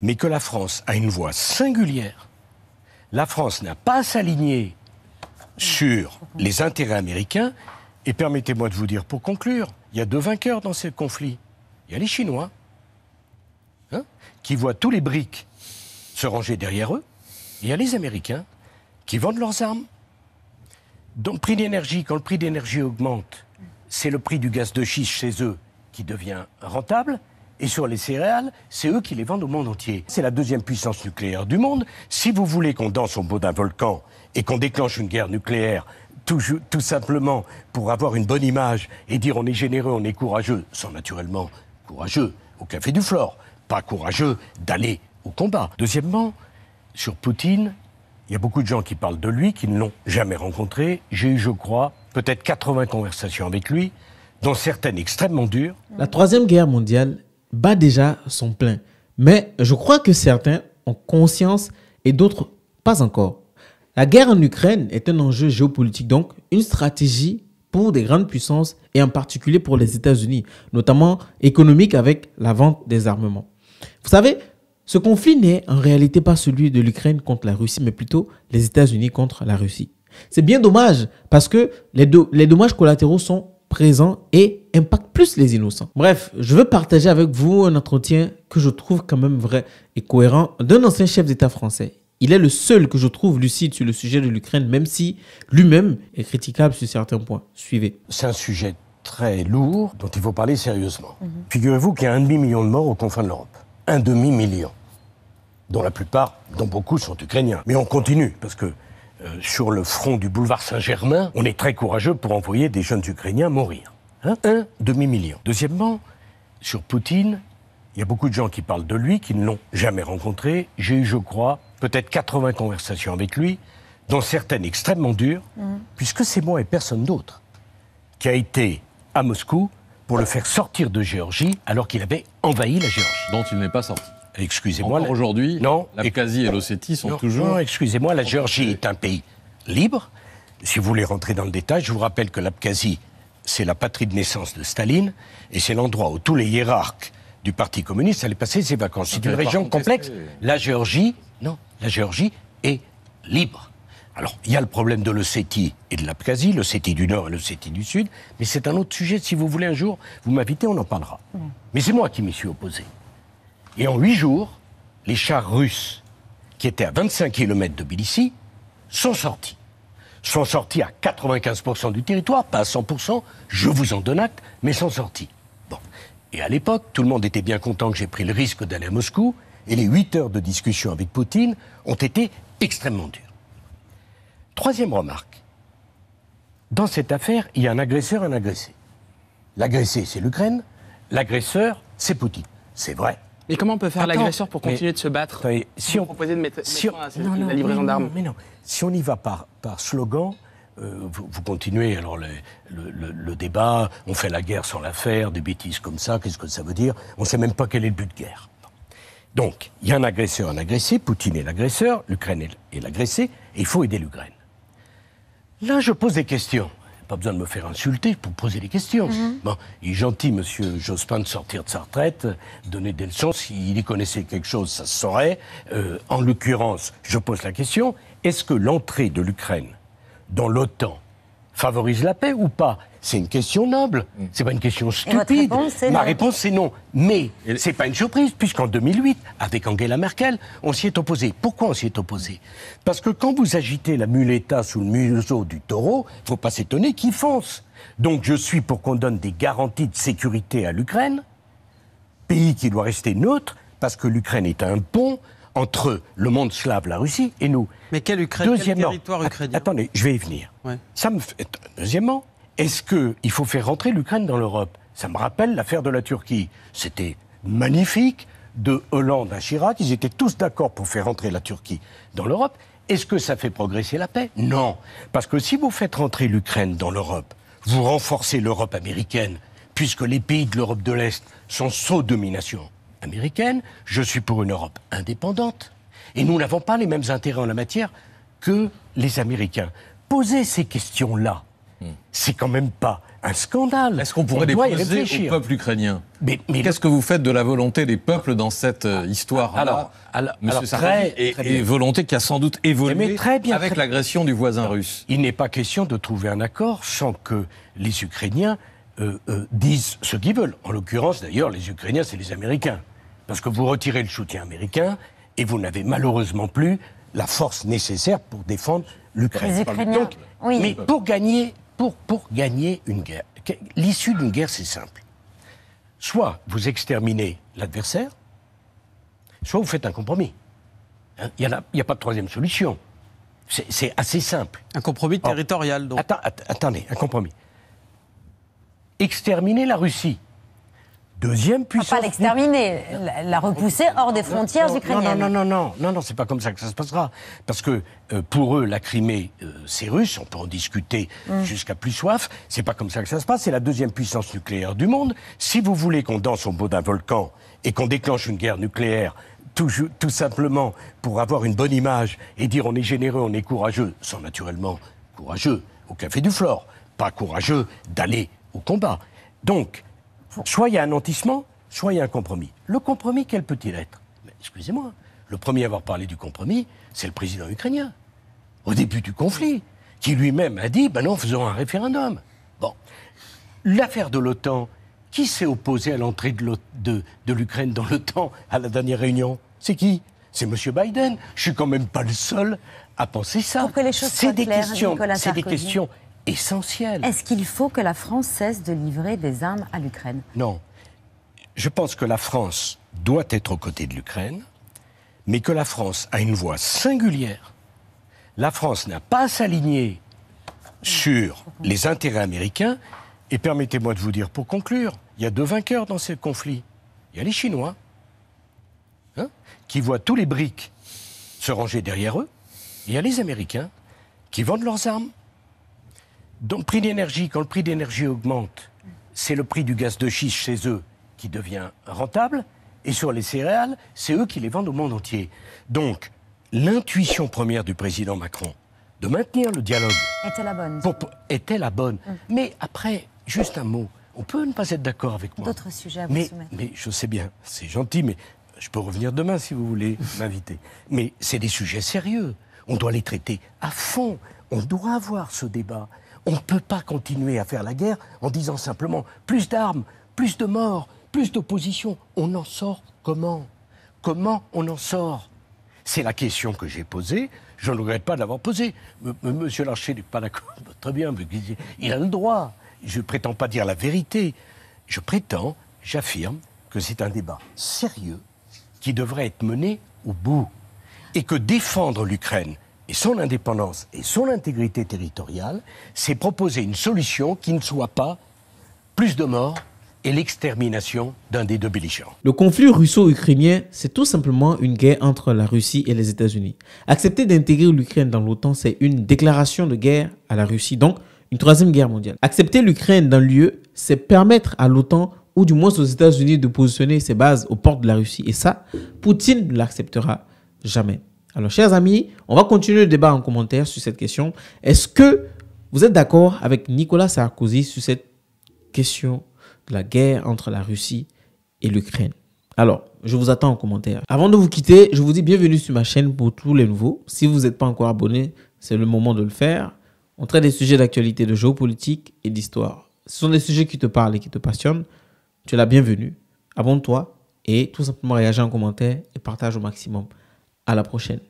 mais que la France a une voix singulière. La France n'a pas à s'aligner sur les intérêts américains. Et permettez-moi de vous dire, pour conclure, il y a deux vainqueurs dans ce conflit. Il y a les Chinois, qui voient tous les BRICS se ranger derrière eux. Et il y a les Américains qui vendent leurs armes. Dans le prix d'énergie, quand le prix d'énergie augmente, c'est le prix du gaz de schiste chez eux qui devient rentable. Et sur les céréales, c'est eux qui les vendent au monde entier. C'est la deuxième puissance nucléaire du monde. Si vous voulez qu'on danse au bout d'un volcan et qu'on déclenche une guerre nucléaire, tout simplement pour avoir une bonne image et dire on est généreux, on est courageux, sont naturellement courageux au Café du Flore, pas courageux d'aller au combat. Deuxièmement, sur Poutine, il y a beaucoup de gens qui parlent de lui, qui ne l'ont jamais rencontré. J'ai eu, je crois, peut-être 80 conversations avec lui, dont certaines extrêmement dures. La Troisième Guerre mondiale bat déjà son plein. Mais je crois que certains ont conscience et d'autres pas encore. La guerre en Ukraine est un enjeu géopolitique, donc une stratégie pour des grandes puissances et en particulier pour les États-Unis, notamment économique avec la vente des armements. Vous savez, ce conflit n'est en réalité pas celui de l'Ukraine contre la Russie, mais plutôt les États-Unis contre la Russie. C'est bien dommage parce que les dommages collatéraux sont présents et impactent plus les innocents. Bref, je veux partager avec vous un entretien que je trouve quand même vrai et cohérent d'un ancien chef d'État français. Il est le seul que je trouve lucide sur le sujet de l'Ukraine, même si lui-même est critiquable sur certains points. Suivez. C'est un sujet très lourd dont il faut parler sérieusement. Figurez-vous qu'il y a 1,5 million de morts aux confins de l'Europe. 1,5 million. Dont beaucoup sont ukrainiens. Mais on continue, parce que sur le front du boulevard Saint-Germain, on est très courageux pour envoyer des jeunes Ukrainiens mourir. 1,5 million. Deuxièmement, sur Poutine, il y a beaucoup de gens qui parlent de lui, qui ne l'ont jamais rencontré. J'ai eu, je crois, peut-être 80 conversations avec lui, dont certaines extrêmement dures, puisque c'est moi et personne d'autre qui a été à Moscou pour le faire sortir de Géorgie alors qu'il avait envahi la Géorgie. Dont il n'est pas sorti. Excusez-moi. Encore aujourd'hui, l'Abkhazie et l'Ossétie sont toujours... Non, excusez-moi, la Géorgie est un pays libre. Si vous voulez rentrer dans le détail, je vous rappelle que l'Abkhazie, c'est la patrie de naissance de Staline, et c'est l'endroit où tous les hiérarques du Parti communiste allaient passer ses vacances. C'est une région complexe. La Géorgie est libre. Alors, il y a le problème de l'Ossétie et de l'Abkhazie, l'Ossétie du Nord et l'Ossétie du Sud, mais c'est un autre sujet. Si vous voulez un jour, vous m'invitez, on en parlera. Mais c'est moi qui m'y suis opposé. Et en 8 jours, les chars russes, qui étaient à 25 km de Tbilissi, sont sortis. Sont sortis à 95% du territoire, pas à 100%, je vous en donne acte, mais sont sortis. Bon. Et à l'époque, tout le monde était bien content que j'ai pris le risque d'aller à Moscou, et les 8 heures de discussion avec Poutine ont été extrêmement dures. Troisième remarque. Dans cette affaire, il y a un agresseur et un agressé. L'agressé, c'est l'Ukraine. L'agresseur, c'est Poutine. C'est vrai. Mais comment on peut faire l'agresseur pour continuer de se battre? Si on proposait de mettre fin à la livraison d'armes. Mais non, si on y va par slogan, vous continuez alors le débat, on fait la guerre sans la faire, des bêtises comme ça, qu'est-ce que ça veut dire? On ne sait même pas quel est le but de guerre. Donc, il y a un agresseur, un agressé, Poutine est l'agresseur, l'Ukraine est l'agressé, et il faut aider l'Ukraine. Là, je pose des questions. Pas besoin de me faire insulter pour poser des questions. Bon, il est gentil, monsieur Jospin, de sortir de sa retraite, donner des leçons. S'il y connaissait quelque chose, ça se saurait. En l'occurrence, je pose la question, est-ce que l'entrée de l'Ukraine dans l'OTAN favorise la paix ou pas? C'est une question noble, c'est pas une question stupide. Ma réponse, c'est non. Mais c'est pas une surprise, puisqu'en 2008, avec Angela Merkel, on s'y est opposé. Pourquoi on s'y est opposé? Parce que quand vous agitez la muleta sous le museau du taureau, faut pas s'étonner qu'il fonce. Donc je suis pour qu'on donne des garanties de sécurité à l'Ukraine, pays qui doit rester neutre, parce que l'Ukraine est un pont entre le monde slave, la Russie, et nous. Mais quel Ukraine, quel territoire ukrainien? Attendez, je vais y venir. Ouais. Deuxièmement, est-ce qu'il faut faire rentrer l'Ukraine dans l'Europe? Ça me rappelle l'affaire de la Turquie. C'était magnifique, de Hollande à Chirac, ils étaient tous d'accord pour faire rentrer la Turquie dans l'Europe. Est-ce que ça fait progresser la paix? Non. Parce que si vous faites rentrer l'Ukraine dans l'Europe, vous renforcez l'Europe américaine, puisque les pays de l'Europe de l'Est sont sous domination américaine. Je suis pour une Europe indépendante. Et nous n'avons pas les mêmes intérêts en la matière que les Américains. Poser ces questions-là, c'est quand même pas un scandale. Est-ce qu'on pourrait les poser au peuple ukrainien? Mais qu'est-ce que vous faites de la volonté des peuples dans cette histoire-là, Monsieur Sarkozy, et volonté qui a sans doute évolué avec l'agression du voisin russe? Il n'est pas question de trouver un accord sans que les Ukrainiens disent ce qu'ils veulent. En l'occurrence, d'ailleurs, les Ukrainiens, c'est les Américains. Parce que vous retirez le soutien américain et vous n'avez malheureusement plus la force nécessaire pour défendre l'Ukraine. Les Ukrainiens, oui. Mais pour gagner une guerre, l'issue d'une guerre, c'est simple. Soit vous exterminez l'adversaire, soit vous faites un compromis. Il n'y a pas de troisième solution. C'est assez simple. Un compromis territorial, donc. Attendez, un compromis. Exterminer la Russie. Deuxième puissance... Pas l'exterminer, la repousser hors des frontières ukrainiennes. Non, c'est pas comme ça que ça se passera. Parce que pour eux, la Crimée, c'est russe, on peut en discuter jusqu'à plus soif, c'est pas comme ça que ça se passe, c'est la deuxième puissance nucléaire du monde. Si vous voulez qu'on danse au bout d'un volcan et qu'on déclenche une guerre nucléaire, tout simplement pour avoir une bonne image et dire on est généreux, on est courageux, sont naturellement courageux au Café du Flore, pas courageux d'aller au combat. Donc, soit il y a un nantissement, soit il y a un compromis. Le compromis, quel peut-il être? Excusez-moi, le premier à avoir parlé du compromis, c'est le président ukrainien, au début du conflit, qui lui-même a dit, ben non, faisons un référendum. Bon, l'affaire de l'OTAN, qui s'est opposé à l'entrée de l'Ukraine dans l'OTAN à la dernière réunion? C'est qui? C'est M. Biden. Je suis quand même pas le seul à penser ça. Pour que les choses soient claires, Nicolas Sarkozy, c'est des questions essentielles. Est-ce qu'il faut que la France cesse de livrer des armes à l'Ukraine? Non. Je pense que la France doit être aux côtés de l'Ukraine, mais que la France a une voix singulière. La France n'a pas à s'aligner sur les intérêts américains. Et permettez-moi de vous dire, pour conclure, il y a deux vainqueurs dans ce conflit. Il y a les Chinois, qui voient tous les BRICS se ranger derrière eux. Et il y a les Américains, qui vendent leurs armes. Donc, prix d'énergie, quand le prix d'énergie augmente, c'est le prix du gaz de schiste chez eux qui devient rentable. Et sur les céréales, c'est eux qui les vendent au monde entier. Donc, l'intuition première du président Macron de maintenir le dialogue était la bonne. Était la bonne. Mais après, juste un mot. On peut ne pas être d'accord avec moi. D'autres sujets à vous soumettre. Mais je sais bien, c'est gentil, mais je peux revenir demain si vous voulez m'inviter. Mais c'est des sujets sérieux. On doit les traiter à fond. On doit avoir ce débat. On ne peut pas continuer à faire la guerre en disant simplement plus d'armes, plus de morts, plus d'opposition. On en sort comment? Comment on en sort? C'est la question que j'ai posée. Je ne regrette pas de l'avoir posée. Monsieur Larcher n'est pas d'accord. Très bien, mais il a le droit. Je ne prétends pas dire la vérité. J'affirme que c'est un débat sérieux qui devrait être mené au bout. Et que défendre l'Ukraine et son indépendance et son intégrité territoriale, c'est proposer une solution qui ne soit pas plus de morts et l'extermination d'un des deux belligérants. Le conflit russo-ukrainien, c'est tout simplement une guerre entre la Russie et les États-Unis. Accepter d'intégrer l'Ukraine dans l'OTAN, c'est une déclaration de guerre à la Russie, donc une troisième guerre mondiale. Accepter l'Ukraine dans l'UE, c'est permettre à l'OTAN, ou du moins aux États-Unis, de positionner ses bases aux portes de la Russie. Et ça, Poutine ne l'acceptera jamais. Alors, chers amis, on va continuer le débat en commentaire sur cette question. Est-ce que vous êtes d'accord avec Nicolas Sarkozy sur cette question de la guerre entre la Russie et l'Ukraine? Alors, je vous attends en commentaire. Avant de vous quitter, je vous dis bienvenue sur ma chaîne pour tous les nouveaux. Si vous n'êtes pas encore abonné, c'est le moment de le faire. On traite des sujets d'actualité, de géopolitique et d'histoire. Ce sont des sujets qui te parlent et qui te passionnent. Tu es la bienvenue. Abonne-toi et tout simplement réagis en commentaire et partage au maximum. À la prochaine.